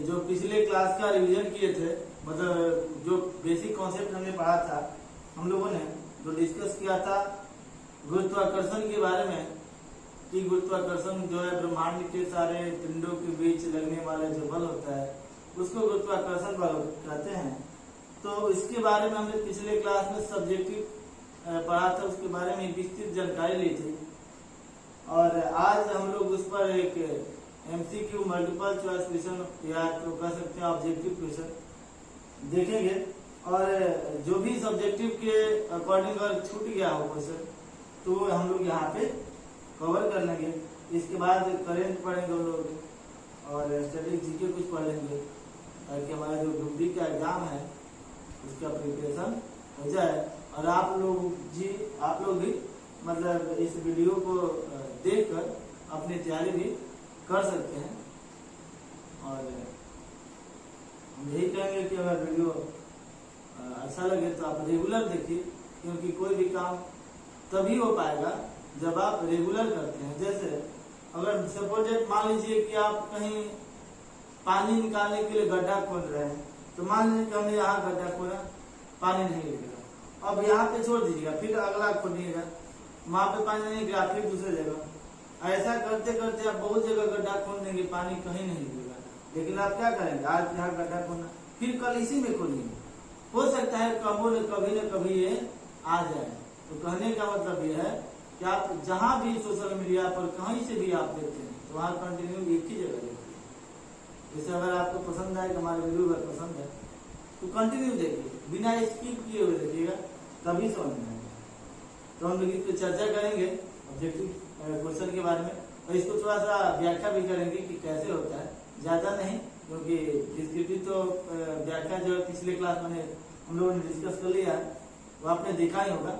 जो पिछले क्लास का रिवीजन किए थे, मतलब जो बेसिक कॉन्सेप्ट हमने पढ़ा था, हम लोगों ने जो डिस्कस किया था गुरुत्वाकर्षण के बारे में कि गुरुत्वाकर्षण जो है ब्रह्मांड के सारे पिंडों के बीच लगने वाला जो बल होता है उसको गुरुत्वाकर्षण बल कहते हैं। तो इसके बारे में हमने पिछले क्लास में सब्जेक्टिव पढ़ा था, उसके बारे में विस्तृत जानकारी ली थी और आज हम लोग उस पर एक MCQ मल्टीपल चॉइस क्वेश्चन या तो कह सकते हैं ऑब्जेक्टिव क्वेश्चन देखेंगे। और जो भी सब्जेक्टिव के अकॉर्डिंग अगर छूट गया हो क्वेश्चन तो हम लोग यहाँ पे कवर कर लेंगे। इसके बाद करेंट पढ़ेंगे हम लोग और स्टैटिक जीके कुछ पढ़ लेंगे ताकि हमारा जो ग्रुप डी का एग्जाम है उसका प्रिपरेशन हो जाए। और आप लोग भी मतलब इस वीडियो को देखकर अपनी तैयारी भी कर सकते हैं। और हम यही कहेंगे कि अगर वीडियो अच्छा लगे तो आप रेगुलर देखिए, क्योंकि कोई भी काम तभी हो पाएगा जब आप रेगुलर करते हैं। जैसे अगर सपोज मान लीजिए कि आप कहीं पानी निकालने के लिए गड्ढा खोद रहे हैं, तो मान लीजिए कि हमने यहाँ गड्ढा खोदा, पानी नहीं गिरेगा, अब यहाँ पे छोड़ दीजिएगा, फिर अगला खोदिएगा, वहां पे पानी नहीं गिरा, फिर दूसरे जगह। ऐसा करते करते आप बहुत जगह गड्ढा खोद देंगे, पानी कहीं नहीं गिरेगा। लेकिन आप क्या करेंगे, आज यहाँ गड्ढा खोदना, फिर कल इसी में खोदेंगे, हो सकता है कभी न कभी ये आ जाए। तो कहने का मतलब ये है कि आप जहां भी सोशल मीडिया पर कहीं से भी आप देखते हैं तो वहां कंटिन्यू एक ही जगह देखिए। जैसे अगर आपको पसंद आए, हमारे वीडियो अगर पसंद है तो कंटिन्यू देखिए, बिना स्किप किए हुए देखिएगा, तभी समझ में आएगा। तो हम लोग इस पर चर्चा करेंगे ऑब्जेक्टिव क्वेश्चन के बारे में और इसको थोड़ा सा व्याख्या भी करेंगे कि कैसे होता है, ज्यादा नहीं, क्योंकि डिस्क्रिप्टिव तो व्याख्या जो पिछले क्लास में हम लोगों ने डिस्कस कर लिया है, वो आपने देखा ही होगा।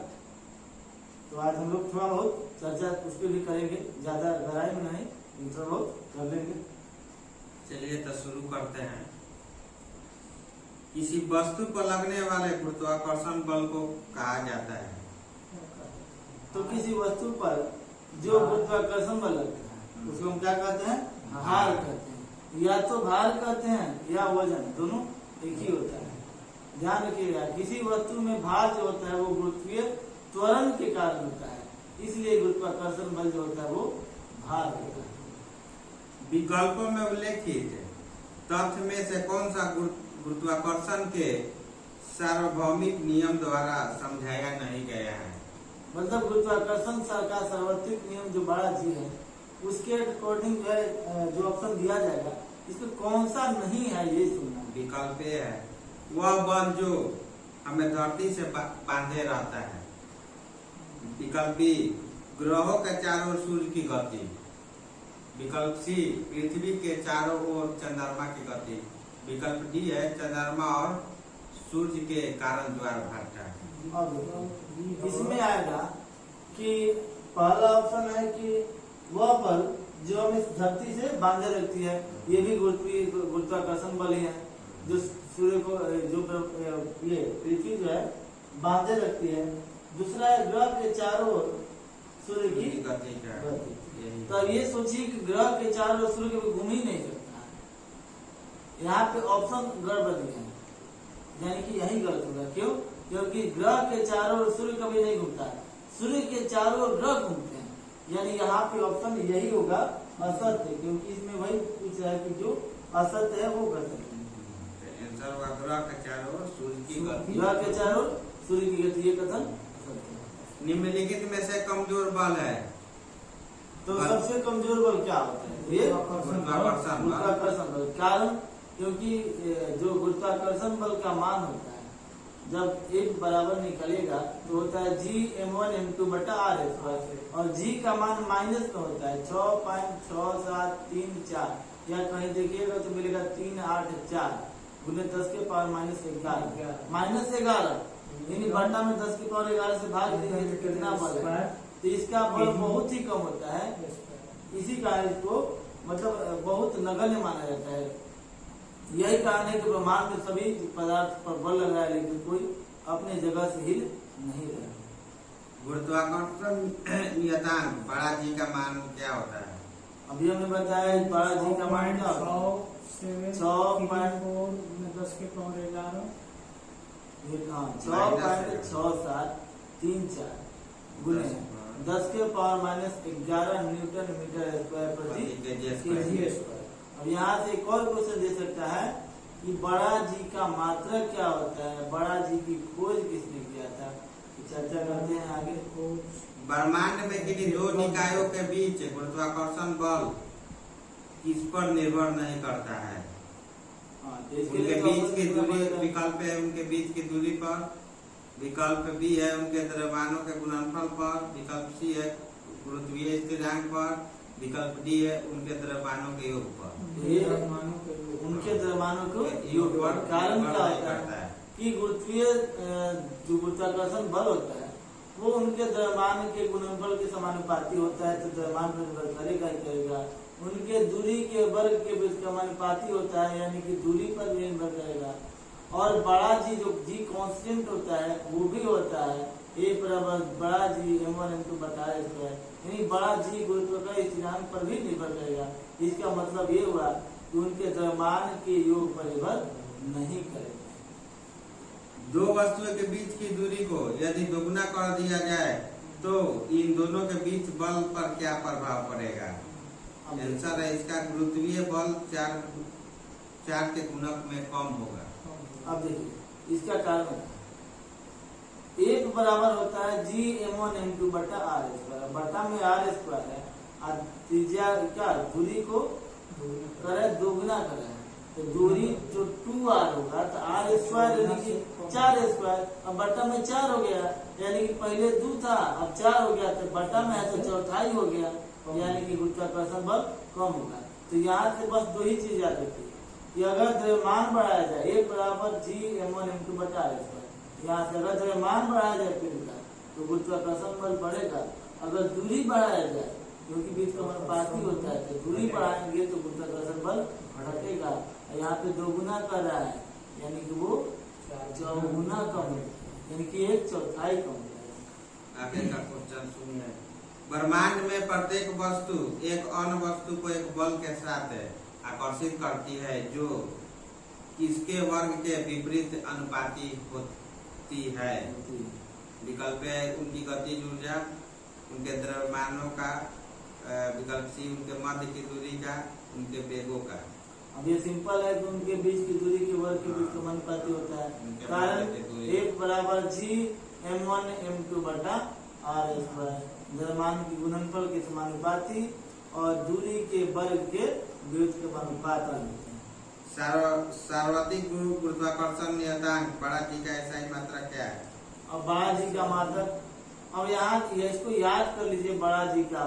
तो आज हम लोग थोड़ा बहुत चर्चा उस पर भी करेंगे, ज्यादा गहराई में नहीं, थोड़ा बहुत कर लेंगे। चलिए तो शुरू करते हैं। किसी वस्तु पर लगने वाले गुरुत्वाकर्षण बल को कहा जाता है। तो किसी वस्तु पर जो गुरुत्वाकर्षण बल लगता है उसको हम क्या कहते हैं, भार कहते हैं। या तो भार कहते हैं या वजन, दोनों एक ही होता है। ध्यान रखिएगा, किसी वस्तु में भार जो होता है वो गुरुत्वीय त्वरण के कारण होता है, इसलिए गुरुत्वाकर्षण बल जो होता है वो भार होता है। विकल्पों में उल्लेखित तथ्य में से कौन सा गुरुत्वाकर्षण के सार्वभौमिक नियम द्वारा समझाया नहीं गया है? मतलब गुरुत्वाकर्षण का सार्वत्रिक नियम जो बड़ा जी है उसके अकॉर्डिंग जो है जो ऑप्शन दिया जाएगा, इसमें कौन सा नहीं है ये सुनना। विकल्प ए है वह बल जो हमें धरती से बांधे रहता है। विकल्प बी ग्रहों के चारों ओर सूर्य की गति। विकल्प सी पृथ्वी के चारों ओर चंद्रमा की गति। विकल्प डी है चंद्रमा और सूर्य के कारण द्वार भाटा। अब इसमें आएगा कि पहला ऑप्शन है कि वह बल जो हमें धरती से बांधे रखती है, ये भी गुरुत्वाकर्षण बल ही है, जो सूर्य को जो ये पृथ्वी जो है बांधे रखती है। दूसरा है ग्रह के चारों ओर सूर्य की गति। तो अब ये सोचिए कि ग्रह के चारों ओर सूर्य कभी घूम ही नहीं सकता है। यहाँ पे ऑप्शन गड़बड़ है, यानी कि यही गलत होगा। क्यों? क्योंकि ग्रह के चारों ओर सूर्य कभी नहीं घूमता है, सूर्य के चारों ओर ग्रह घूमते हैं। यानी यहाँ पे ऑप्शन यही होगा असत्य, क्योंकि इसमें वही पूछ रहा है कि जो असत्य है वो गलत है। ग्रह के चारों ओर सूर्य की गति, ग्रह के चारों ओर सूर्य की गति, ये कथन निम्नलिखित में से कमजोर बल है। तो सबसे कमजोर बल क्या होता है? ये गुरुत्वाकर्षण बल। कारण क्योंकि जो गुरुत्वाकर्षण बल का मान होता है जब एक बराबर निकलेगा तो होता है G(m1m2/r²) और G का मान माइनस में होता है 6.6734, या कहीं देखिएगा तो मिलेगा 384 गुने 10 के पावर -11 यानी बट्टा में 10 के पावर 11 से भाग देंगे तो कितना बल है? तो इसका बल बहुत ही कम होता है। इसी कारण इसको मतलब बहुत नगण्य माना जाता है। यही कारण है कि ब्रह्मांड में सभी पदार्थ पर बल लग रहा है लेकिन कोई अपने जगह से हिल नहीं रहे। गुरुत्वाकर्षण नियतांक बड़ा जी का मान क्या होता है? अभी हमने बताया बड़ा जी का मान क्या होता है? 6.6734 गुने 10⁻11 न्यूटन मीटर स्क्वायर प्रति केजी स्क्वायर। अब यहाँ से एक और क्वेश्चन दे सकता है कि बड़ा जी का मात्रक क्या होता है, बड़ा जी की खोज किसने किया था? चर्चा करते हैं आगे। ब्रह्मांड में किन्हीं दो निकायों के बीच गुरुत्वाकर्षण बल किस पर निर्भर नहीं करता है? उनके बीच की दूरी विकल्प है, उनके बीच की दूरी पर, विकल्प बी है उनके द्रव्यमानों के गुणनफल पर, विकल्प सी है गुरुत्वीय स्थिरांक पर, विकल्प डी है उनके द्रव्यमानों के योग पर। उनके द्रव्यमानों के योग पर कारण क्या होता है कि गुरुत्वीय जो गुरुत्वाकर्षण बल होता है वो उनके द्रव्यमान के गुणनफल के समानुपाती होता है, तो द्रव्यमान पर निर्भर करेगा ही करेगा। उनके दूरी के वर्ग के बीच समानुपाती होता है, यानी कि दूरी पर भी निर्भर करेगा। और बड़ा जी जो जी कांस्टेंट होता है वो भी होता है A बराबर बड़ा जी m1 बटा r², यानी बड़ा जी गुरुत्वाकर्षण स्थिरांक पर भी निर्भर करेगा। इसका मतलब ये हुआ कि उनके द्रव्यमान के योग पर निर्भर नहीं करेगा। दो वस्तुओं के बीच की दूरी को यदि दोगुना कर दिया जाए तो इन दोनों के बीच बल पर क्या प्रभाव पड़ेगा? आंसर है इसका गुरुत्वीय बल 4 के गुणक में कम होगा। अब देखिए इसका कारण एक बराबर होता है Gm1m2 बटा r², बटा में r² है और त्रिज्या क्या दूरी को करे दोगुना करे, तो दूरी जो 2r होगा तो r² यानी कि 4² अब बटा में 4 हो गया, यानी कि पहले 2 था अब 4 हो गया, तो बटा में है तो चौथाई हो गया, यानी कि गुरुत्वाकर्षण बल कम होगा। तो यहाँ से बस दो ही चीज याद रखिए कि अगर द्रव्यमान बढ़ाया जाए एक बराबर Gm1m2 बटा r², यहाँ से अगर द्रव्यमान बढ़ाया जाए पिंड का तो गुरुत्वाकर्षण बल बढ़ेगा। अगर दूरी बढ़ाया जाए क्योंकि बीच का अनुपाती होता है, तो दूरी बढ़ाएंगे तो गुरुत्वाकर्षण बल घटेगा। यहाँ पे दोगुना कर रहा है यानी कि वो चौगुना कम है, यानी कि 1/4 कम है। आगे का क्वेश्चन सुनिए। ब्रह्मांड में प्रत्येक वस्तु एक अन्य वस्तु को एक बल के साथ आकर्षित करती है जो किसके वर्ग के विपरीत अनुपाती होती है? विकल्प है उनकी गतिज ऊर्जा, उनके द्रव्यमानों का, विकल्प सी उनके मध्य की दूरी का, उनके वेगों का। अब ये सिंपल है कि उनके बीच की दूरी के वर्ग के बीच समानुपाती होता है, कारण एक बराबर Gm1m2 बटा r², द्रव्यमान की गुणनफल के समानुपाती और दूरी के वर्ग के बीच के समानुपाती होते हैं। सार्वत्रिक गुरुत्वाकर्षण नियतांक बड़ा जी का SI मात्रा क्या है? अब बड़ा जी का मात्रक, अब यहाँ इसको याद कर लीजिए। बड़ा जी का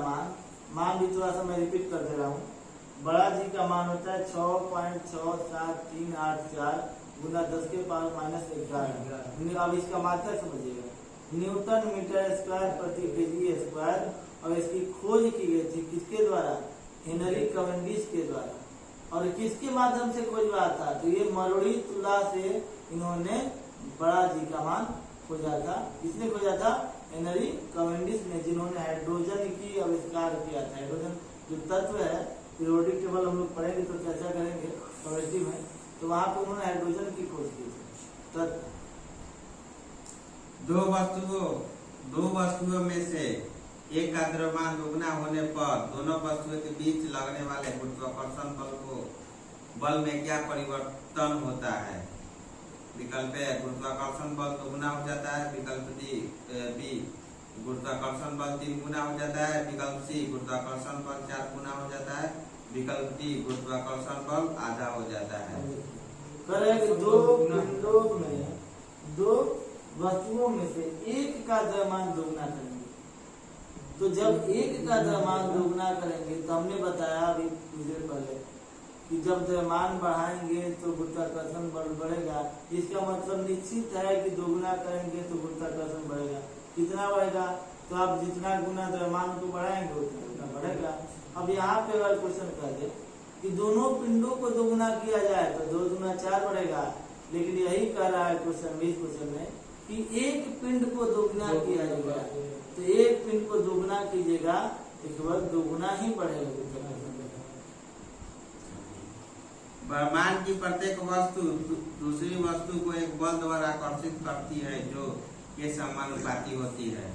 मान भी थोड़ा सा मैं रिपीट कर दे रहा हूँ। बड़ा जी का मान होता है 6.67384 गुना 10⁻11। अब इसका मात्रक समझिएगा, न्यूटन मीटर स्क्वायर प्रति केजी स्क्वायर। और इसकी खोज की गई थी किसके द्वारा? हेनरी कैवेंडिश के द्वारा। और किसके माध्यम से खोज हुआ था? तो ये मरोड़ी तुला से इन्होंने बड़ा जी का मान खोजा था। किसने खोजा था? हेनरी कैवेंडिश ने, जिन्होंने हाइड्रोजन की आविष्कार किया था। हाइड्रोजन जो तत्व है, पीरियोडिक टेबल हम लोग पढ़ेंगे तो चर्चा करेंगे केमिस्ट्री में, तो वहां पर उन्होंने हाइड्रोजन की खोज की थी। तत्व दो वस्तुओं में से एक का द्रव्यमान दोगुना होने पर दोनों वस्तुओं के बीच लगने वाले गुरुत्वाकर्षण बल में क्या परिवर्तन होता है? विकल्प है गुरुत्वाकर्षण बल दोगुना हो जाता है, विकल्प बी गुरुत्वाकर्षण बल 3 गुना हो जाता है, विकल्प सी गुरुत्वाकर्षण बल 4 गुना हो जाता है, विकल्प डी गुरुत्वाकर्षण बल आधा हो जाता है। दो वस्तुओं में से एक का द्रव्यमान दोगुना करेंगे, तो जब एक का द्रव्यमान दोगुना करेंगे तो हमने बताया अभी कुछ देर पहले कि जब द्रव्यमान बढ़ाएंगे तो गुरुत्वाकर्षण बल बढ़ेगा। इसका मतलब निश्चित है कि दोगुना करेंगे तो गुरुत्वाकर्षण बढ़ेगा। कितना बढ़ेगा? तो आप जितना गुना द्रव्यमान को बढ़ाएंगे उतना बढ़ेगा। अब यहाँ पे अगर क्वेश्चन कर दे कि दोनों पिंडों को दोगुना किया जाए तो 2 दूना 4 बढ़ेगा, लेकिन यही कह रहा है क्वेश्चन 20 क्वेश्चन में कि एक पिंड को दोगुना किया जाएगा, तो एक पिंड को दोगुना कीजिएगा तो केवल दोगुना ही बढ़ेगा गुरुत्वाकर्षण। ब्रह्मांड की प्रत्येक वस्तु दूसरी वस्तु को एक बल द्वारा आकर्षित करती है जो ये समानुपाती होती है।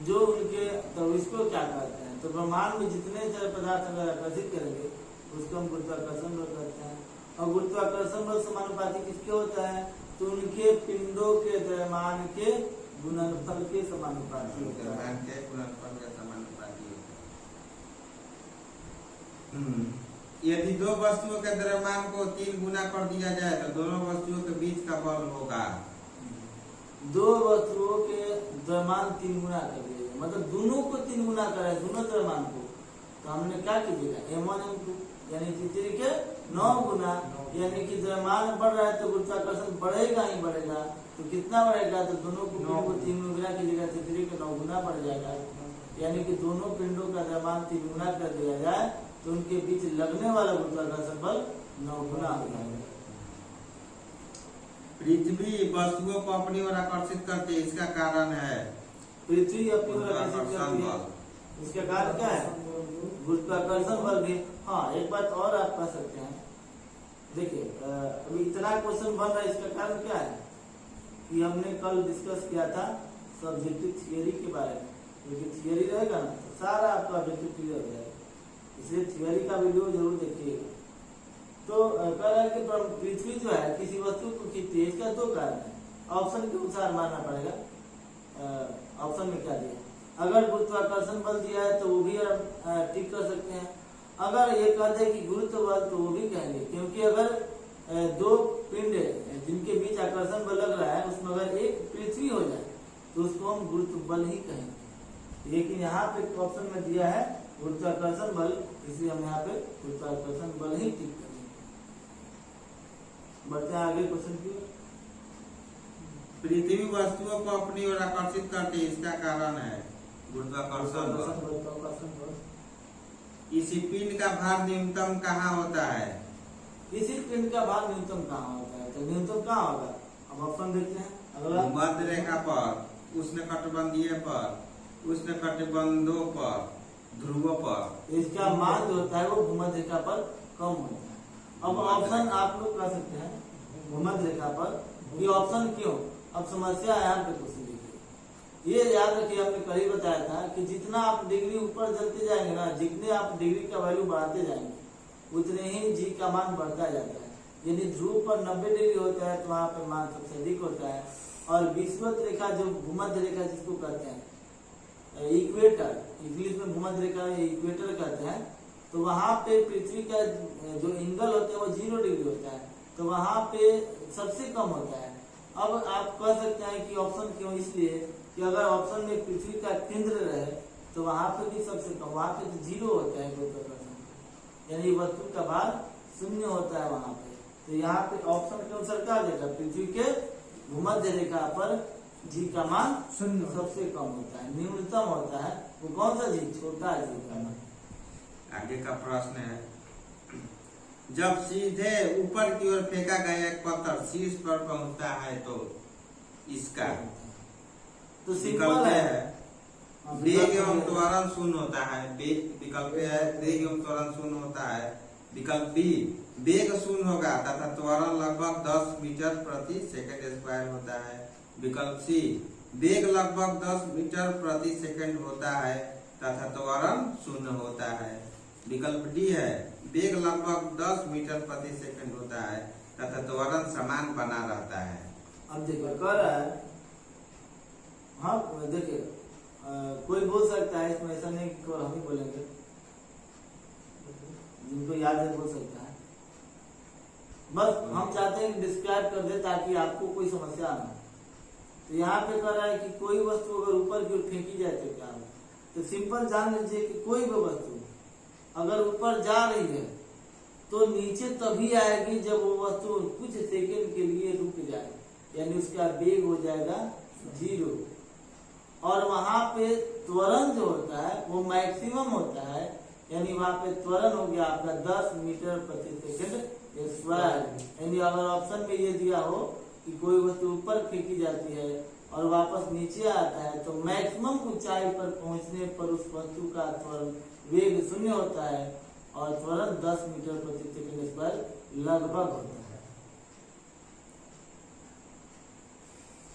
जो उनके तो इसको क्या कहते हैं, तो ब्रह्मांड में जितने सारे पदार्थ अगर आकर्षित करेंगे उसको हम गुरुत्वाकर्षण बल कहते हैं। और गुरुत्वाकर्षण बल समानुपाती किसके होता है, तो उनके पिंडों के द्रव्यमान के गुणनफल के समानुपाती होता है। यदि दो वस्तुओं के द्रव्यमान को 3 गुना कर दिया जाए तो दोनों वस्तुओं के बीच का बल होगा। दो वस्तुओं के द्रव्यमान 3 गुना कर दिया जाए, मतलब दोनों को 3 गुना करे, दोनों द्रव्यमान को, तो हमने क्या कीजिएगा M1 M2 यानी तीसरे के 9 गुना, यानी कि द्रव्यमान बढ़ रहा है तो गुरुत्वाकर्षण बढ़ेगा ही बढ़ेगा। तो कितना बढ़ेगा, तो दोनों पिंडों को 3 गुना कीजिएगा, तीसरे के 9 गुना बढ़ जाएगा। यानी कि दोनों पिंडों का द्रव्यमान 3 गुना कर दिया जाए तो उनके बीच लगने वाला गुरुत्वाकर्षण बल 9 गुना हो जाएगा। पृथ्वी वस्तुओं को अपनी ओर आकर्षित करती है, इसका कारण है पृथ्वी अपनी ओर आकर्षित करती है, इसका कारण क्या है, गुरुत्वाकर्षण बल भी। हाँ, एक बात और आप कह सकते हैं, देखिए अभी इतना क्वेश्चन बन रहा है, इसका कारण क्या है कि हमने कल डिस्कस किया था सब्जेक्टिव थियरी के बारे में। क्योंकि थियरी रहेगा ना तो सारा आपका ऑब्जेक्टिव क्लियर हो जाएगा, इसलिए थियरी का वीडियो जरूर देखिएगा। तो कह रहा है कि पृथ्वी जो है किसी वस्तु को खींचती है, इसका 2 कारण है, ऑप्शन के अनुसार मानना पड़ेगा। ऑप्शन में क्या दिया, अगर गुरुत्वाकर्षण बल दिया है तो वो भी टिक कर सकते हैं। अगर ये कह दे कि गुरुत्व बल तो वो भी कहेंगे, क्योंकि अगर 2 पिंड जिनके बीच आकर्षण बल लग रहा है उसमें अगर एक पृथ्वी हो जाए तो उसको हम गुरुत्व बल ही कहेंगे। लेकिन यहाँ पे ऑप्शन में दिया है गुरुत्वाकर्षण बल, इसलिए हम यहाँ पे गुरुत्वाकर्षण बल ही टिक करेंगे। बढ़ते हैं आगे क्वेश्चन की। पृथ्वी वस्तुओं को अपनी ओर आकर्षित करती है, इसका कारण है गुरुत्वाकर्षण बल। किसी पिंड का भार न्यूनतम कहाँ होता है, किसी पिंड का भार न्यूनतम कहाँ होता है, तो न्यूनतम कहाँ होगा, अब ऑप्शन देखते हैं। अगला, मध्य रेखा पर, उष्णकटिबंधीय पर, उष्णकटिबंधों पर, ध्रुवों पर। इसका मान जो होता है वो भूमध्य रेखा पर कम होता है। अब ऑप्शन आप लोग कह सकते हैं भूमध्य रेखा पर, ये ऑप्शन क्यों, अब समस्या है यहाँ पे क्वेश्चन देखिए। ये याद रखिए, हमने कल ही बताया था कि जितना आप डिग्री ऊपर चलते जाएंगे ना, जितने आप डिग्री का वैल्यू बढ़ाते जाएंगे उतने ही जी का मान बढ़ता जाता है। यानी ध्रुव पर 90 डिग्री होता है तो वहाँ पे मान सबसे अधिक होता है। और विषुवत रेखा जो भूमध्य रेखा जिसको कहते हैं इक्वेटर, इंग्लिश में भूमध्य रेखा इक्वेटर कहते हैं, तो वहाँ पे पृथ्वी का जो एंगल होता है वो 0 डिग्री होता है, तो वहाँ पे सबसे कम होता है। अब आप कह सकते हैं कि ऑप्शन क्यों, इसलिए कि अगर ऑप्शन में पृथ्वी का केंद्र रहे तो वहाँ पे भी सबसे कम, वहाँ पे तो 0 होता है गुरुत्वाकर्षण, यानी वस्तु का भार 0 होता है वहाँ पे। तो यहाँ पे ऑप्शन के अनुसार क्या देगा, पृथ्वी के भूमध्य रेखा पर जी का मान 0 सबसे कम होता है, न्यूनतम होता है। वो कौन सा जी, छोटा जी का मान। आगे का प्रश्न है, जब सीधे ऊपर की ओर फेंका गया एक पत्थर शीर्ष पर पहुंचता है तो इसका तो सिंपल है, वेग एवं त्वरण शून्य होता है। विकल्प है वेग एवं त्वरण शून्य होता है। विकल्प बी, वेग शून्य होगा तथा त्वरण लगभग 10 मीटर प्रति सेकंड स्क्वायर होता है। विकल्प सी, वेग लगभग 10 मीटर प्रति सेकंड होता है तथा त्वरण शून्य होता है। विकल्प डी है, वेग लगभग 10 मीटर प्रति सेकंड होता है तथा त्वरण समान बना रहता है। अब देखिए कह रहा है, हाँ देखिए कोई बोल सकता है इसमें, ऐसा नहीं कि हम ही बोलेंगे, जिनको याद है बोल सकता है। बस हम चाहते हैं कि डिस्क्राइब कर दे ताकि आपको कोई समस्या ना। तो यहाँ पे कह रहा है कि कोई वस्तु अगर ऊपर की ओर फेंकी जाए तो क्या होगा, तो सिंपल जान लीजिए कि कोई भी वस्तु अगर ऊपर जा रही है तो नीचे तभी आएगी जब वो वस्तु कुछ सेकंड के लिए रुक जाए, यानी उसका वेग हो जाएगा 0। और वहां पे त्वरण जो होता है वो मैक्सिमम होता है, यानी वहां पे त्वरण हो गया आपका 10 मीटर प्रति सेकंड स्क्वायर। यानी अगर ऑप्शन में ये दिया हो कि कोई वस्तु ऊपर फेंकी जाती है और वापस नीचे आता है तो मैक्सिमम ऊंचाई पर पहुंचने पर उस वस्तु का त्वरण वेग 0 होता है और त्वरण 10 मीटर प्रति सेकंड स्क्वायर लगभग होता है।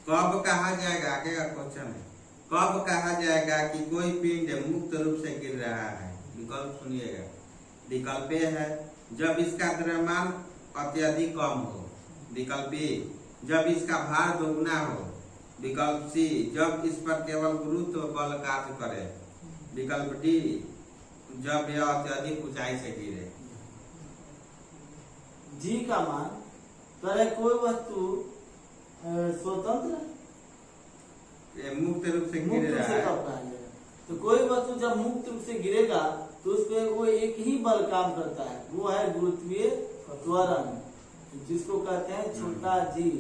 कब कहा जाएगा, आगे का क्वेश्चन है, कब कहा जाएगा कि कोई पिंड मुक्त रूप से गिर रहा है? विकल्प सुनिएगा। विकल्प ए है जब इसका द्रव्यमान अत्यधिक कम हो। विकल्प बी जब इसका भार दोगुना हो। विकल्प सी जब इस पर केवल गुरुत्व बल कार्य करे। विकल्प डी जब यह अत्यधिक ऊंचाई से गिरे। जी का मान करे कोई वस्तु स्वतंत्र मुक्त रूप से गिर रहा है। तो कोई वस्तु जब मुक्त रूप से गिरेगा तो उस पर वो एक ही बल काम करता है, वो है गुरुत्वीय त्वरण, जिसको कहते हैं छोटा जी,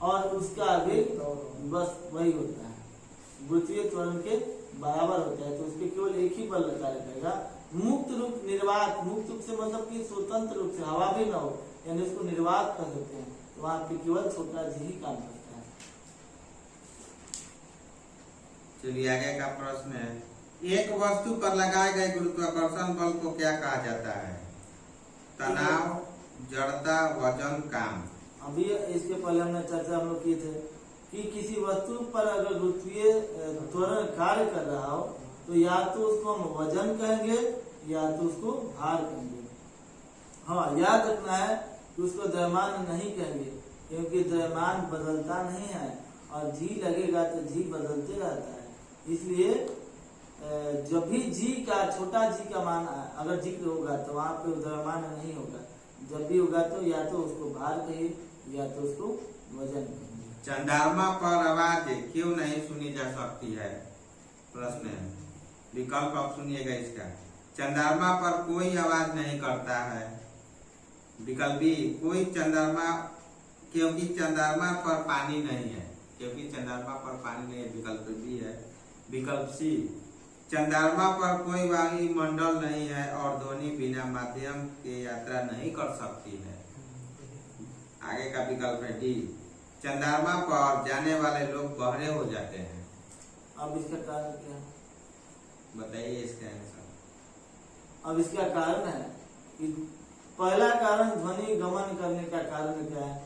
और उसका वेग बस वही होता है, गुरुत्वीय त्वरण के बराबर होता है। तो उस पर केवल एक ही बल कार्य करेगा। मुक्त रूप निर्वात, मुक्त रूप से मतलब कि स्वतंत्र रूप से हवा भी न हो, यानी उसको निर्वात कर सकते हैं, तो वहां पे केवल छोटा जी ही काम करता है। चलिए आगे का प्रश्न है, एक वस्तु पर लगाए गए गुरुत्वाकर्षण बल को क्या कहा जाता है? तनाव, जड़ता, वजन, काम। अभी इसके पहले हमने चर्चा हम लोग किए थे कि किसी वस्तु पर अगर गुरुत्वीय त्वरण कार्य कर रहा हो तो या तो उसको हम वजन कहेंगे या तो उसको भार कहेंगे। हाँ, याद रखना है कि उसको द्रव्यमान नहीं कहेंगे, क्योंकि द्रव्यमान बदलता नहीं है और जी लगेगा तो जी बदलते रहता है। इसलिए जब भी जी का छोटा जी का मान अगर जिक्र होगा तो वहां पे द्रव्यमान नहीं होगा। जब भी होगा तो या तो उसको भार कहिए या तो उसको वजन कहिए। चंद्रमा पर आवाज क्यों नहीं सुनी जा सकती है? प्रश्न है, विकल्प आप सुनिएगा इसका। चंद्रमा पर कोई आवाज नहीं करता है। विकल्प बी कोई चंद्रमा, क्योंकि चंद्रमा पर पानी नहीं है, क्योंकि चंद्रमा पर पानी नहीं है। विकल्प बी है। विकल्प सी चंद्रमा पर कोई वायुमंडल नहीं है और ध्वनि बिना माध्यम के यात्रा नहीं कर सकती है। आगे का विकल्प है डी चंद्रमा पर जाने वाले लोग बहरे हो जाते हैं। अब इसका कारण क्या है? बताइए इसका आंसर। अब इसका कारण है कि पहला कारण ध्वनि गमन करने का कारण क्या है?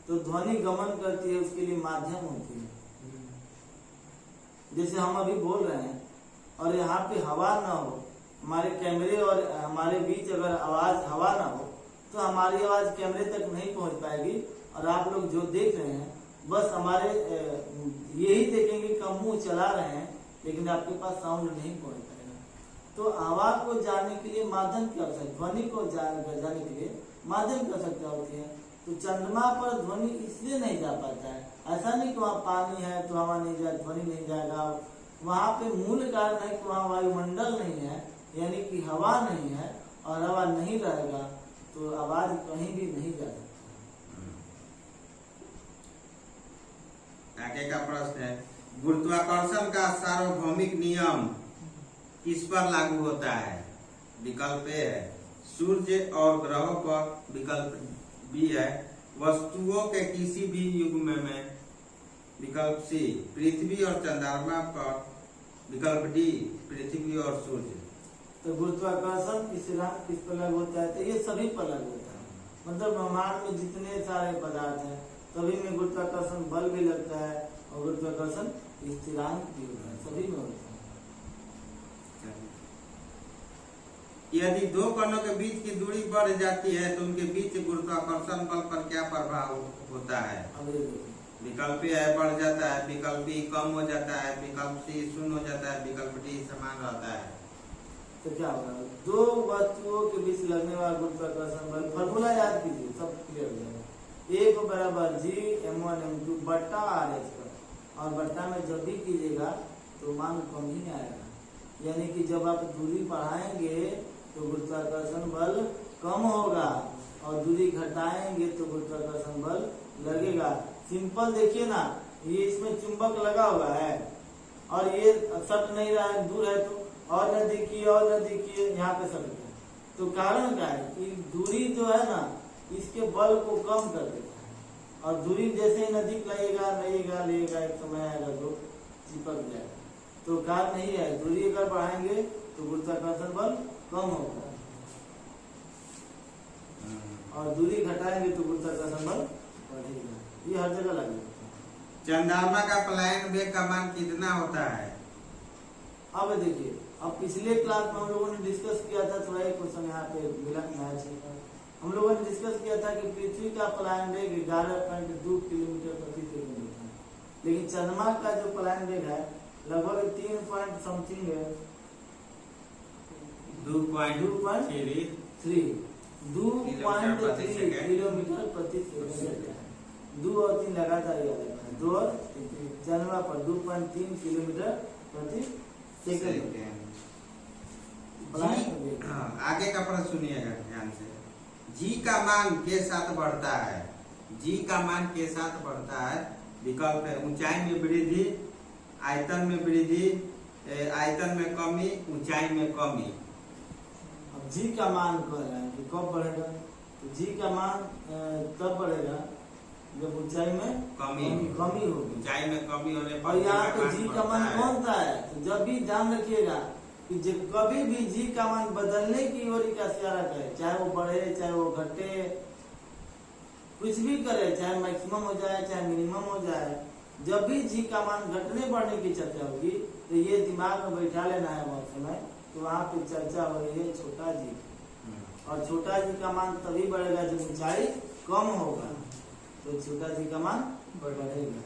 तो ध्वनि गमन करती है, उसके लिए माध्यम होती है। जैसे हम अभी बोल रहे हैं और यहाँ पे हवा ना हो, हमारे कैमरे और हमारे बीच अगर आवाज हवा ना हो तो हमारी आवाज कैमरे तक नहीं पहुंच पाएगी और आप लोग जो देख रहे हैं बस हमारे यही देखेंगे कि हम मुंह चला रहे हैं लेकिन आपके पास साउंड नहीं पहुंच पाएगा। तो आवाज को जानने के लिए माध्यम की आवश्यकता, ध्वनि को जानने के लिए माध्यम की आवश्यकता होती है। तो चंद्रमा पर ध्वनि इसलिए नहीं जा पाता है, ऐसा नहीं कि वहाँ पानी है तो हवा नहीं जाए, ध्वनि नहीं जाएगा। वहाँ पे मूल कारण है कि वहाँ वायुमंडल नहीं है, यानी कि हवा नहीं है, और हवा नहीं रहेगा तो आवाज कहीं भी नहीं जा सकती। आगे का प्रश्न है, गुरुत्वाकर्षण का सार्वभौमिक नियम किस पर लागू होता है? विकल्प ए है सूर्य और ग्रहों पर। विकल्प बी है वस्तुओं के किसी भी युग्म में। विकल्प सी पृथ्वी और चंद्रमा पर। विकल्प डी पृथ्वी और सूर्य। तो गुरुत्वाकर्षण किस पर लागू होता है? तो ये सभी पर लागू होता है। मतलब ब्रह्मांड में जितने सारे पदार्थ हैं सभी में गुरुत्वाकर्षण बल भी लगता है और गुरुत्वाकर्षण स्थिरांक भी होता है, सभी में होता है। यदि दो कणों के बीच की दूरी बढ़ जाती है तो उनके बीच गुरुत्वाकर्षण बल पर क्या प्रभाव होता है? विकल्प ए है बढ़ जाता है। विकल्प बी कम हो जाता है। विकल्प सी शून्य हो जाता है। विकल्प डी समान रहता है। तो क्या होगा? दो वस्तुओं के बीच लगने वाला गुरुत्वाकर्षण बल, फॉर्मूला याद कीजिए, सब क्लियर हो जाएगा। एक बराबर जी m1 m2 बट्टा RH पर, और बट्टा में जब भी कीजिएगा तो मान कम ही आएगा, यानी कि जब आप दूरी बढ़ाएंगे तो गुरुत्वाकर्षण बल कम होगा और दूरी घटाएंगे तो गुरुत्वाकर्षण बल लगेगा। सिंपल देखिए ना, ये इसमें चुंबक लगा हुआ है और ये सट नहीं रहा है, दूर है तो और न देखिए और न देखिए, यहाँ पे सट गया। तो कारण क्या है कि दूरी जो है ना इसके बल को कम कर देता है। और दूरी जैसे ही नजदीक लगेगा लेगा एक समय आएगा जो चिपक जाएगा। तो कार नहीं है, दूरी अगर बढ़ाएंगे तो गुरुत्वाकर्षण बल कम होगा और दूरी घटाएंगे तो गुरुत्वाकर्षण बल बढ़ेगा। ये हर जगह लागू होता है। चंद्रमा का पलायन वेग का मान कितना होता है? अब देखिए, अब पिछले क्लास में हम लोगों ने डिस्कस किया था, थोड़ा एक क्वेश्चन यहाँ पे मिला मैच है। हम लोगों ने डिस्कस किया था कि पृथ्वी का पलायन वेग 11.2 किलोमीटर प्रति सेकंड होता है, लेकिन चंद्रमा का जो पलायन वेग है लगभग 3 पॉइंट समथिंग है, 2.3 किलोमीटर प्रति सेकंड। 2 और 3 लगातार याद रखना है, 2 और 3 चंद्रमा पर 2.3 किलोमीटर प्रति सेकंड। आगे का प्रश्न सुनिएगा ध्यान से। जी का मान के साथ बढ़ता है? जी का मान के साथ बढ़ता है? विकल्प है ऊंचाई में वृद्धि, आयतन में वृद्धि, आयतन में कमी, ऊंचाई में कमी। अब जी का मान कह रहा है कि कब बढ़ेगा, तो जी का मान तब बढ़ेगा जब ऊंचाई में कमी होगी। ऊंचाई में कमी होने पर और यहाँ पे जी का मान कौन सा है, तो जब भी ध्यान रखिएगा कि जब कभी भी जी का मान बदलने की ओर का इशारा करे, चाहे वो बढ़े चाहे वो घटे, कुछ भी करे, चाहे मैक्सिमम हो जाए चाहे मिनिमम हो जाए, जब भी जी का मान घटने बढ़ने की चर्चा होगी तो ये दिमाग में बैठा लेना है बहुत समय। तो वहाँ पे चर्चा हो रही है छोटा जी, और छोटा जी का मान तभी बढ़ेगा जब ऊंचाई कम होगा, तो छोटा जी का मान बढ़ेगा।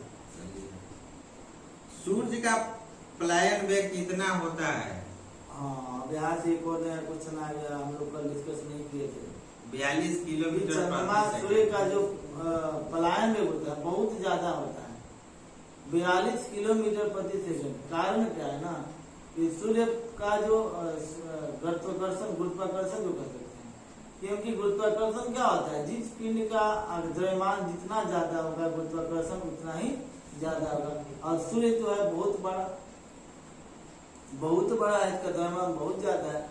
सूर्य का पलायन वेग कितना होता है? हाँ, अब यहाँ से एक और क्वेश्चन आ गया, हम लोग कल डिस्कस नहीं किए थे। 42 किलोमीटर चंद्रमा सूर्य का जो पलायन वेग होता है बहुत ज्यादा होता है, 42 किलोमीटर प्रति सेकंड। कारण क्या है ना कि सूर्य का जो गुरुत्वाकर्षण जो कहते हैं, क्योंकि गुरुत्वाकर्षण क्या होता है, जिस पिंड का द्रव्यमान जितना ज्यादा होगा गुरुत्वाकर्षण उतना ही ज्यादा होगा। और सूर्य जो है बहुत बड़ा है, इसका द्रव्यमान बहुत ज्यादा है,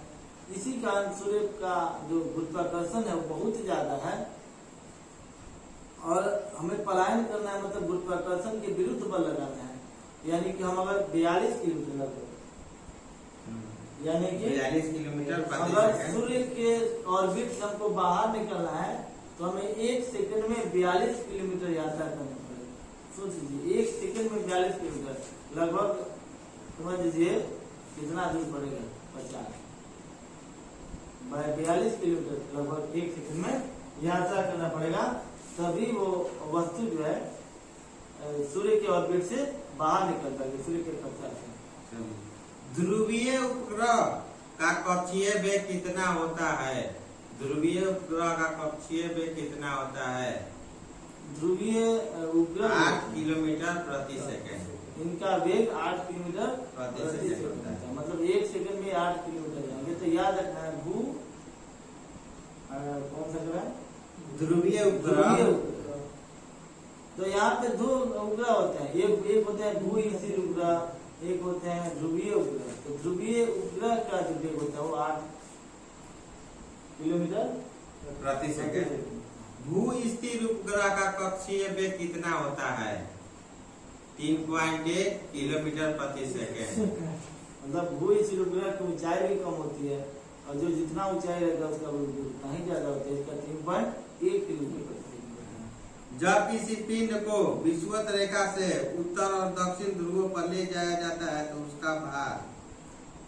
इसी कारण सूर्य का जो गुरुत्वाकर्षण है वो बहुत ज्यादा है। और हमें पलायन करना है, मतलब गुरुत्वाकर्षण के विरुद्ध बल लगाना है। यानी कि हम अगर 42 किलोमीटर लगते, यानी कि 42 किलोमीटर अगर सूर्य के ऑर्बिट से हमको बाहर निकलना है तो हमें 1 सेकंड में 42 किलोमीटर यात्रा करनी पड़ेगी। सोच लीजिए 1 सेकंड में 42 किलोमीटर, लगभग समझ लीजिए कितना दूर पड़ेगा, 50 बाय 42 किलोमीटर लगभग 1 सेकंड में यात्रा करना पड़ेगा, तभी वो वस्तु जो है सूर्य के ऑर्बिट से बाहर निकल पाएगी, सूर्य के कक्षा से। ध्रुवीय उपग्रह का कक्षीय वेग कितना होता है? ध्रुवीय उपग्रह का कक्षीय वेग कितना होता है? ध्रुवीय उपग्रह 8 किलोमीटर प्रति सेकंड। इनका वेग 8 किलोमीटर प्रति सेकंड होता है, मतलब 1 सेकंड में 8 किलोमीटर जाएंगे। तो याद रखना है कौन सा ग्रह, ध्रुवीय उपग्रह। तो यहाँ पे 2 उपग्रह होते हैं, एक होते हैं भू स्थिर उपग्रह, एक होते हैं ध्रुवीय उपग्रह। तो ध्रुवीय उपग्रह का जो वेग होता है वो 8 किलोमीटर प्रति सेकंड। भू स्थिर उपग्रह का कक्षीय वेग कितना होता है? 3.1 किलोमीटर प्रति सेकंड। मतलब भू स्थिर उपग्रह की ऊंचाई भी कम होती है, और जो जितना ऊंचाई रहेगा उसका उतना ही ज्यादा होता है, इसका 3.1 किलोमीटर प्रति सेकंड। जब किसी पिंड को विषुवत रेखा से उत्तर और दक्षिण ध्रुवों पर ले जाया जाता है तो उसका भार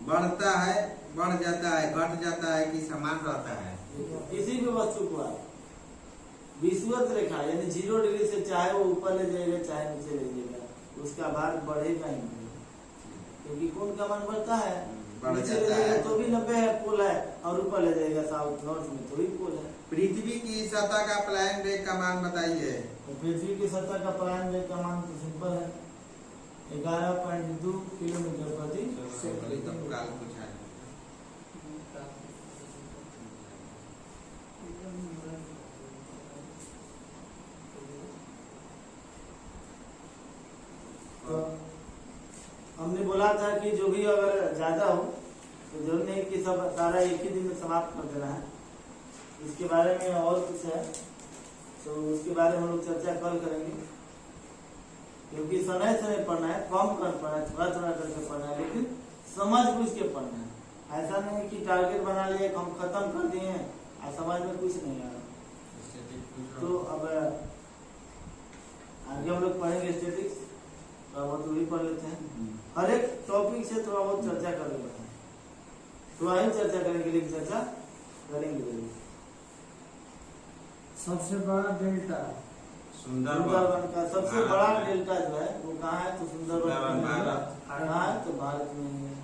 बढ़ता है, बढ़ जाता है, घट जाता है कि समान रहता है? किसी भी वस्तु को आप विषुवत रेखा यानी 0 डिग्री से चाहे वो ऊपर ले जाएगा चाहे नीचे ले जाएगा, उसका भार बढ़ेगा ही नहीं, क्योंकि कोण का मान बढ़ता है। नीचे ले जाएगा तो भी 90 है पोल है, और ऊपर ले जाएगा साउथ नॉर्थ में तो भी पोल है। पृथ्वी की सतह का पलायन वेग का मान बताइए। तो पृथ्वी की सतह का पलायन वेग का मान तो सिंपल है, 11.2 किलोमीटर प्रति सेकंड। तो हमने बोला था कि जो भी अगर ज्यादा हो तो जरूर नहीं कि सब सारा एक ही दिन में समाप्त कर देना है, इसके बारे में और कुछ है तो उसके बारे में हम लोग चर्चा कल करेंगे, क्योंकि समय समय पढ़ना है, कम कर पढ़ना है, थोड़ा थोड़ा करके पढ़ना है, लेकिन समझ बुझ के पढ़ना है। ऐसा नहीं कि टारगेट बना लिए हम खत्म कर दिए और समझ में कुछ नहीं आ रहा। तो अब आगे हम लोग पढ़ेंगे स्टैटिक्स, थोड़ा बहुत वही पढ़ लेते हैं। हर एक टॉपिक से थोड़ा बहुत चर्चा कर लेते हैं, थोड़ा ही चर्चा करने के लिए चर्चा करेंगे। सबसे बड़ा डेल्टा सुंदरबन का सबसे बड़ा डेल्टा जो है वो कहाँ है? तो सुंदरबन भारत। कहाँ है? तो भारत में ही है।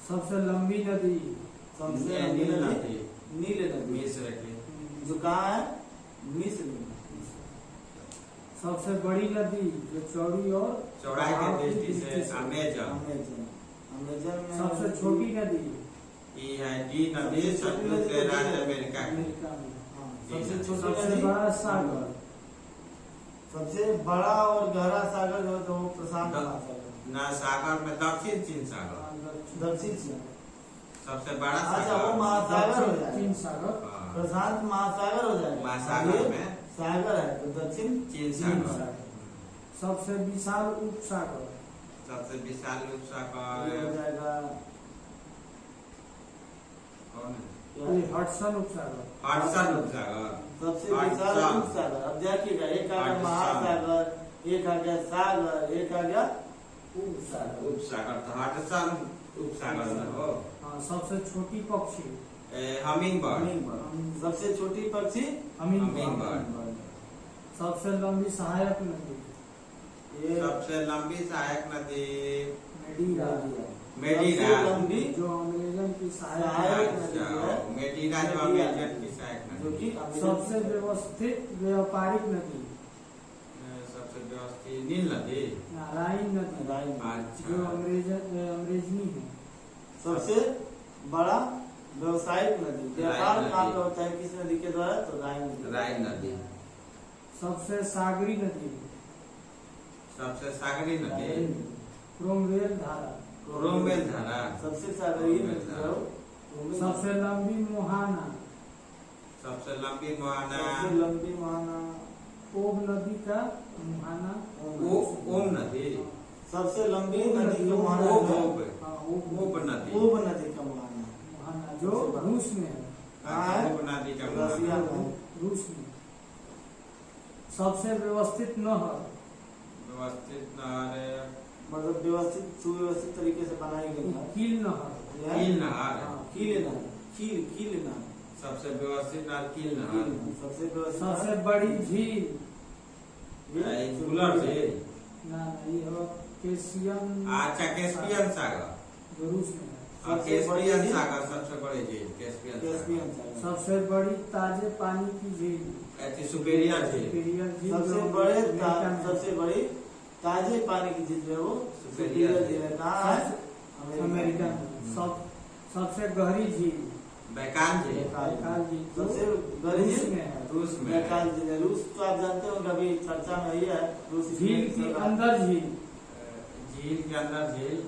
सबसे लंबी नदी सबसे लंबी नदी नील नदी, मिस्र के जो कहाँ है? मिस्र में। सबसे बड़ी नदी जो चौड़ी और चौड़ाई के दृष्टि से अमेजन। अमेजन में। सबसे छोटी नदी ये है डी नदी, संयुक्त राज्य अमेरिका की। अमेरिका में। हाँ, सबसे छोटी सबसे नदी, बड़ा सागर सबसे बड़ा और गहरा सागर जो है तो वो प्रशांत महासागर, ना सागर में दक्षिण चीन सागर दक्षिण चीन। सबसे बड़ा अच्छा, वो सागर। महासागर हो दक्षिण चीन जाएगा, सागर हाँ, प्रशांत महासागर हो जाएगा। महासागर ये में सागर है तो दक्षिण चीन चीन सागर। सागर। सबसे विशाल उपसागर सबसे विशाल ये हो उपसागर जाएगा कौन है? ये हडसन उपसागर हडसन उपसागर। सबसे विशाल हडसन। उपसागर। अब देखिएगा, एक आ गया हडसन। महासागर, एक आ गया सागर, एक आ गया उपसागर। उपसागर तो हडसन उपसागर में हो। हाँ, सबसे छोटी पक्षी हमिंग बर्ड। Hummingbird। सबसे छोटी पक्षी Hummingbird। सबसे लंबी सहायक नदी ये सबसे लंबी सहायक नदी मेडीरा मेडीरा। सबसे लंबी जो अमेजन की सहायक सहायक नदी अच्छा, है, मेडीरा जो अमेजन की सहायक जो नदी। कि अमेजन सबसे की- व्यवस्थित व्यापारिक नदी सबसे व्यवस्थित नील नदी। राइन नदी राइन। जो अच्छा, अंग्रेजनी है। सबसे बड़ा व्यवसायिक नदी, व्यापार राइन कहाँ नदी। पे होता है किस नदी के द्वारा? तो राइन नदी। राइन नदी। सबसे सागरी नदी सबसे सागरी नदी क्रोमवेल धारा। क्रोमवेल धारा। सबसे सागरीय नदी है वो क्रोमवेल। सबसे लंबी मोहाना सबसे लंबी मोहाना सबसे लंबी महाना ओब नदी का मुहाना। ओम नदी। सबसे लंबी ओब नदी नदी, का महाना ओब है ओब हाँ, ओब ओब नदी। ओब नदी का महाना। मुहाना जो रूस में है। कहाँ है? ओब नदी का रसिया मोहाना। में। रूस में। सबसे व्यवस्थित नहर व्यवस्थित नहर मतलब व्यवस्थित सुव्यवस्थित तरीके से बनाई गई है। कील नहर। यह है कील नहर। कील नहर, कील नहर, सबसे व्यवस्थित नहर कील कील नहर। नहर, सबसे व्यवस्थित सबसे नहर। बड़ी झील ये कूलर से। ना ये हो केशियन अच्छा, कैस्पियन सागर। जो रूस में है। और सबसे बड़ी कैस्पियन झील? सागर सबसे बड़ी झील कैस्पियन कैस्पियन सागर। सागर। सबसे बड़ी ताजे पानी की झील ऐसी सुपेरियर झील। सुपीरियर झील सबसे जो बड़े अमेरिका में है। सबसे बड़ी ताजे पानी की झील है वो सुपेरियर सुपेरियर झील है। कहाँ है? अमेरिका में। सबसे गहरी झील बैकान झील। बैकाल झील जो सबसे गहरी रूस झील में है। रूस में। बैकाल झील है। रूस तो आप जानते हो अभी चर्चा में ही है। रूस झील की अंदर झील झील के अंदर झील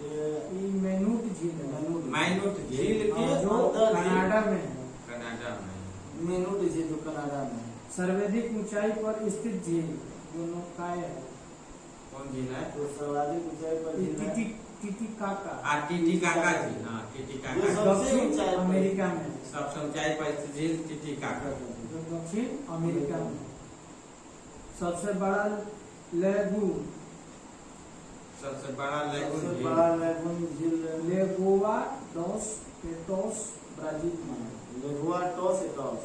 ये मैनूट झील है माइनूट झील झील के जो अंदर कनाडा में है। कनाडा में। मेनूट झील जो कनाडा में है। सर्वाधिक ऊंचाई पर स्थित झील दोनों काय है। कौन झील है? तो सर्वाधिक ऊंचाई पर झील है टिटिकाका टिटिकाका झील। हाँ, टिटिकाका। जो सबसे दक्षिण ऊंचाई पर- अमेरिका में है। सबसे ऊंचाई पर स्थित झील टिटिकाका। जो दक्षिण अमेरिका में है। सबसे बड़ा लेगून सबसे बड़ा लेगून सबसे झील बड़ा लेगून झील लेगोवा डॉस पेटोस ब्राजील में है। लेगुआ टॉस एटॉस।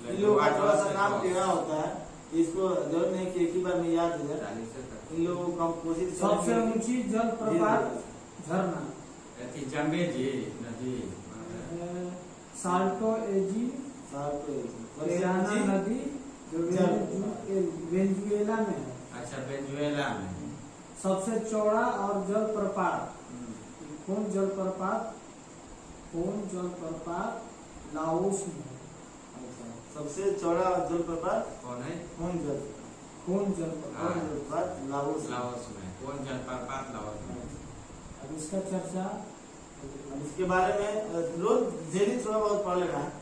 इन लोगों लेगुआ का थोड़ा सा टॉस नाम एटॉस। टेढ़ा होता है, इसको जरूर नहीं कि एक ही बार में याद हो जाए। इन लोगों को हम कोशिश सबसे करेंगे ऊंची जलप्रपात झरना अथी जम्बेजी नदी। साल्टो एजी साहब को सबसे पेराना ऊंची नदी जो वेनेजुएला में है। अच्छा, वेनेजुएला में। सबसे चौड़ा और जलप्रपात कौन जलप्रपात लाओस में है। अच्छा, सबसे चौड़ा जलप्रपात कौन है? कौन जलप्रपात हाँ। जलप्रपात लाओस। लाओस में। कौन जलप्रपात? लाओस में। अब इसका चर्चा अब इसके बारे में रोज डेली थोड़ा बहुत पढ़ लेना है,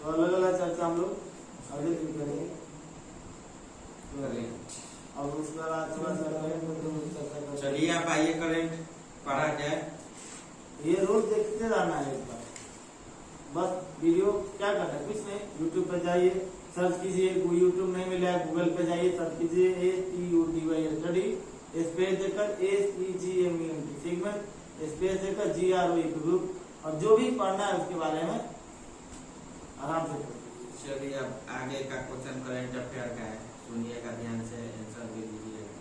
तो अलग अलग चर्चा हम लोग अगले दिन करेंगे। अब उसके बाद थोड़ा सा करेंगे। चलिए आप आइए करेंट पढ़ा जाए। ये रोज देखते रहना है एक बार, बस वीडियो क्या करना है, कुछ नहीं, यूट्यूब पे जाइए, सर्च कीजिए, यूट्यूब नहीं मिला है गूगल पे जाइए, सर्च कीजिए STUDY स्टडी, स्पेस देकर SEGMENT सेगमेंट, स्पेस देकर GROE ग्रुप, और जो भी पढ़ना है उसके बारे में आराम से पढ़िए। चलिए अब आगे का क्वेश्चन करेंट अफेयर का है, सुनिएगा ध्यान से, आंसर भी दीजिएगा।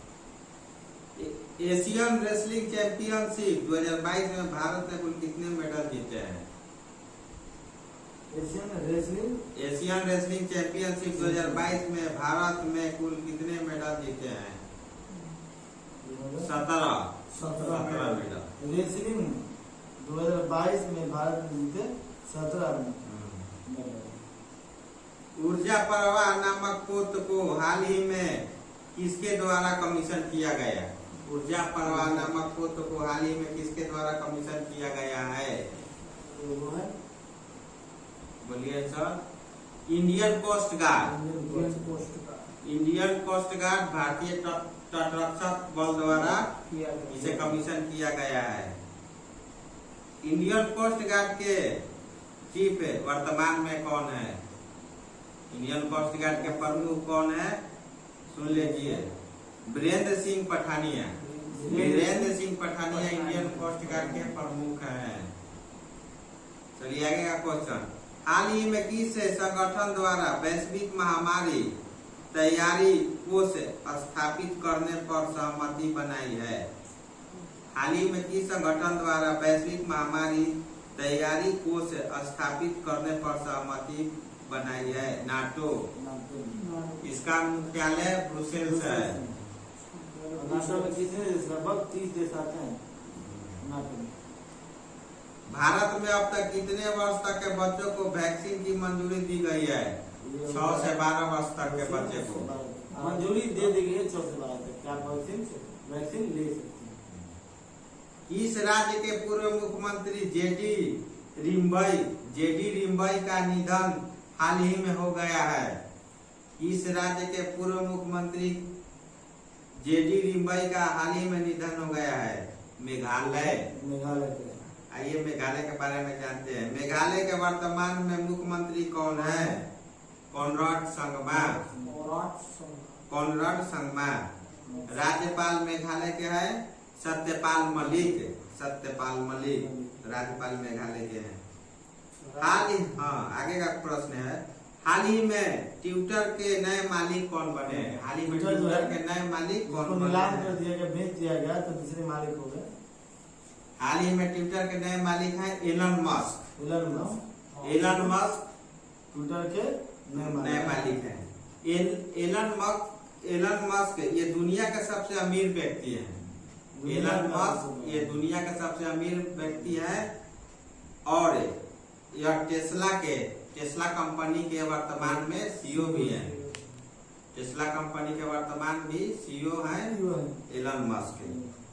एशियन रेसलिंग चैंपियनशिप 2022 में भारत ने कुल कितने मेडल जीते हैं? एशियन रेसलिंग चैंपियनशिप 2022 में भारत में कुल कितने मेडल जीते हैं? 17 मेडल। रेसलिंग 2022 में भारत ने जीते 17 मेडल। ऊर्जा प्रवाह नामक पोत को हाल ही में किसके द्वारा कमीशन किया गया? ऊर्जा प्रवाह नामक पोत को हाल ही में किसके द्वारा कमीशन किया गया है? वो है बोलिए sir. Indian coast guard. Indian coast guard भारतीय तटरक्षक बल द्वारा इसे कमीशन किया गया है। इंडियन कोस्ट गार्ड के चीफ वर्तमान में कौन है? इंडियन कोस्ट गार्ड के प्रमुख कौन है? सुन लीजिए, Virendra Singh Pathania. Virendra Singh Pathania Indian coast guard के प्रमुख हैं। चलिए आगे का क्वेश्चन। हाल ही में किस संगठन द्वारा वैश्विक महामारी तैयारी कोष स्थापित करने पर सहमति बनाई है? हाल ही में किस संगठन द्वारा वैश्विक महामारी तैयारी कोष स्थापित करने पर सहमति बनाई है? नाटो। इसका मुख्यालय ब्रुसेल्स है। नाटो में कितने देश, लगभग 30 देश आते हैं नाटो में। भारत में अब तक कितने वर्ष तक के बच्चों को वैक्सीन की मंजूरी दी गई है? 6 से 12 वर्ष तक के बच्चे को मंजूरी दे दी गई है। 6 से 12 तक क्या वैक्सीन ले सकते हैं। किस राज्य के पूर्व मुख्यमंत्री जेडी रिम्बई का निधन हाल ही में हो गया है? किस राज्य के पूर्व मुख्यमंत्री जेडी रिम्बई का हाल ही में निधन हो गया है? मेघालय। आइए मेघालय के बारे में जानते हैं। मेघालय के वर्तमान में मुख्यमंत्री कौन है? कॉनराड संगमा। राज्यपाल मेघालय के है सत्यपाल मलिक। राज्यपाल मेघालय के हैं। आगे का प्रश्न है, हाल ही में ट्विटर के नए मालिक कौन बने? हाल ही में ट्विटर के नए मालिक कौन बने? नीलाम कर दिया गया, बेच दिया गया, तो दूसरे मालिक हो गए। हाल ही में ट्विटर के नए मालिक हैं एलन मस्क। ट्विटर के नए मालिक हैं। एलन मस्क ये दुनिया के सबसे अमीर व्यक्ति हैं। एलन मस्क ये दुनिया के सबसे अमीर व्यक्ति है और यह टेस्ला कंपनी के वर्तमान में सीईओ भी हैं। टेस्ला कंपनी के वर्तमान भी सीईओ हैं एलन मस्क,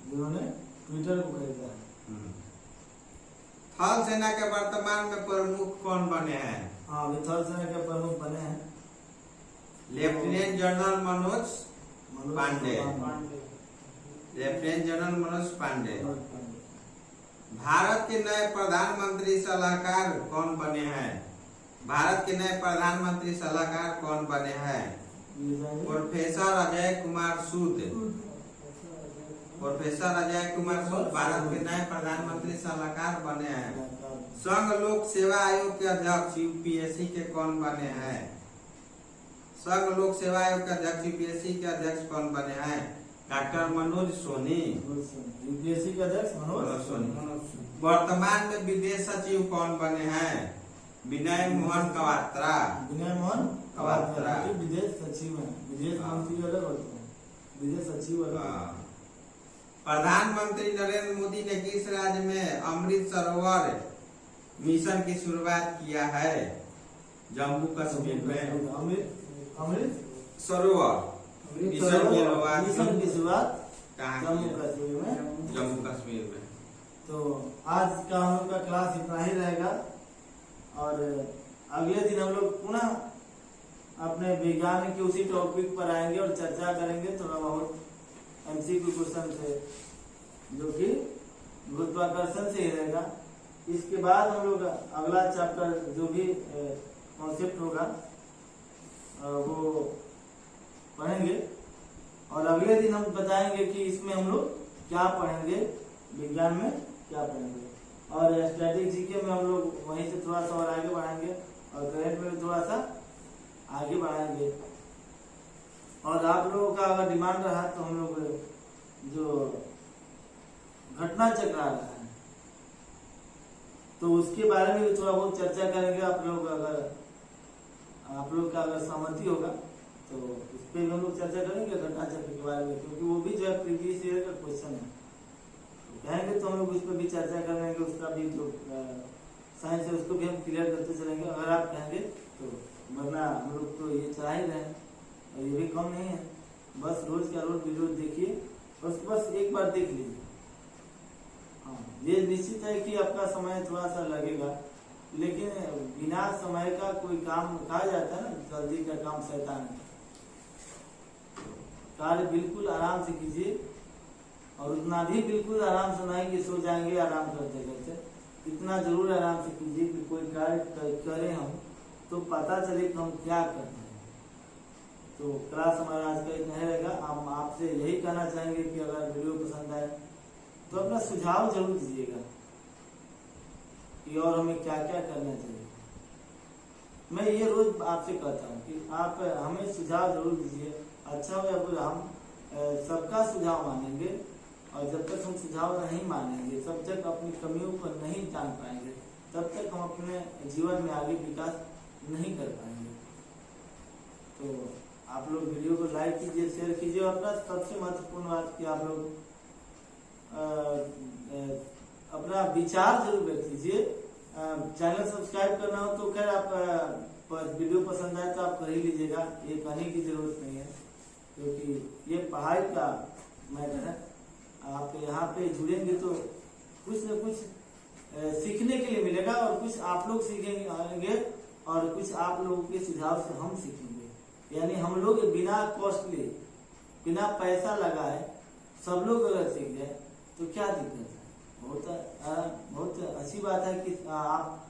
जिन्होंने ट्विटर को खरीदा है। थल सेना के वर्तमान में प्रमुख कौन बने हैं? हाँ, थल सेना के प्रमुख बने हैं लेफ्टिनेंट जनरल मनोज पांडे। भारत के नए प्रधानमंत्री सलाहकार कौन बने हैं? भारत के नए प्रधानमंत्री सलाहकार कौन बने हैं? प्रोफेसर अजय कुमार सूद भारत के नए प्रधानमंत्री सलाहकार बने हैं। संघ लोक सेवा आयोग के अध्यक्ष यूपीएससी के कौन बने हैं? संघ लोक सेवा आयोग के अध्यक्ष यूपीएससी के अध्यक्ष कौन बने हैं? डॉक्टर मनोज सोनी। यूपीएससी के अध्यक्ष मनोज सोनी। वर्तमान में विदेश सचिव कौन बने हैं? विनय मोहन कवात्रा। विदेश सचिव है, विदेश मंत्री अलग होते हैं, विदेश सचिव अलग। प्रधानमंत्री नरेंद्र मोदी ने किस राज्य में अमृत सरोवर मिशन की शुरुआत किया है? जम्मू कश्मीर में अमृत सरोवर मिशन की शुरुआत जम्मू कश्मीर में। तो आज का हम लोग का क्लास इतना ही रहेगा और अगले दिन हम लोग पुनः अपने विज्ञान के उसी टॉपिक पर आएंगे और चर्चा करेंगे थोड़ा बहुत एमसीक्यू क्वेश्चन से, जो कि गुरुत्वाकर्षण से ही रहेगा। इसके बाद हम लोग अगला चैप्टर जो भी कॉन्सेप्ट होगा वो पढ़ेंगे, और अगले दिन हम बताएंगे कि इसमें हम लोग क्या पढ़ेंगे, विज्ञान में क्या पढ़ेंगे, और स्टैटिक जीके में हम लोग वहीं से थोड़ा सा और आगे बढ़ाएंगे, और करंट में भी थोड़ा सा आगे बढ़ाएंगे। और आप लोगों का अगर डिमांड रहा तो हम लोग जो घटना चक्र आ रहा है तो उसके बारे में भी थोड़ा बहुत चर्चा करेंगे। आप लोग का अगर सहमति होगा तो उस पर भी हम लोग चर्चा करेंगे घटना चक्र के बारे में, क्योंकि वो भी जो है प्रीवियस ईयर का क्वेश्चन है, तो कहेंगे तो हम लोग उस पर भी चर्चा करेंगे। उसका भी जो साइंस है उसको भी हम क्लियर करते चलेंगे अगर आप कहेंगे तो, वरना हम लोग तो ये चला ही रहे हैं और ये भी कम नहीं है। बस रोज का रोज वीडियो देखिए, बस एक बार देख लीजिए। हाँ, ये निश्चित है कि आपका समय थोड़ा सा लगेगा, लेकिन बिना समय का कोई काम, कहा जाता है ना जल्दी का काम शैतान है। कार्य बिल्कुल आराम से कीजिए, और उतना भी बिल्कुल आराम से नहीं कि सो जाएंगे आराम करते करते, इतना जरूर आराम से कीजिए कि कोई कार्य करें हम तो पता चले कि हम क्या कर रहे हैं। तो क्लास हमारा आज का इतना रहेगा। हम आपसे यही कहना चाहेंगे कि अगर वीडियो पसंद आए तो अपना सुझाव जरूर दीजिएगा कि और हमें क्या क्या करना चाहिए। मैं ये रोज आपसे कहता हूँ कि आप हमें सुझाव जरूर दीजिए, अच्छा हो या बुरा, हम सबका सुझाव मानेंगे, और जब तक हम सुझाव नहीं मानेंगे, तब तक अपनी कमियों को नहीं जान पाएंगे, तब तक हम अपने जीवन में आगे विकास नहीं कर पाएंगे। तो आप लोग वीडियो को लाइक कीजिए, शेयर कीजिए, और अपना सबसे महत्वपूर्ण बात कि आप लोग अपना विचार जरूर व्यक्त कीजिए। चैनल सब्सक्राइब करना हो तो खैर आप वीडियो पसंद आए तो आप कर ही लीजिएगा, ये कहने की जरूरत नहीं है, क्योंकि ये पढ़ाई का मैटर है। आप यहाँ पे जुड़ेंगे तो कुछ न कुछ सीखने के लिए मिलेगा, और कुछ आप लोग सीखेंगे और कुछ आप लोगों के सुझाव से हम सीखेंगे। यानी हम लोग बिना कॉस्टली, बिना पैसा लगाए सब लोग अगर सीख जाए तो क्या दिक्कत है। बहुत अच्छी बात है कि आप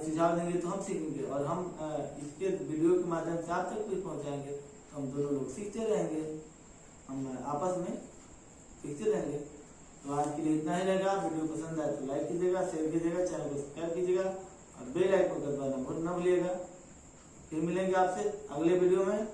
सुझाव देंगे तो हम सीखेंगे, और हम इसके वीडियो के माध्यम से आप तक कुछ पहुंचाएंगे तो हम दोनों लोग सीखते रहेंगे, हम आपस में सीखते रहेंगे। तो आज के लिए इतना ही रहेगा। वीडियो पसंद आए तो लाइक कीजिएगा, शेयर कीजिएगा, चैनल को सब्सक्राइब कीजिएगा, और बेल आइकन को दबाना मत न भूलिएगा। फिर मिलेंगे आपसे अगले वीडियो में।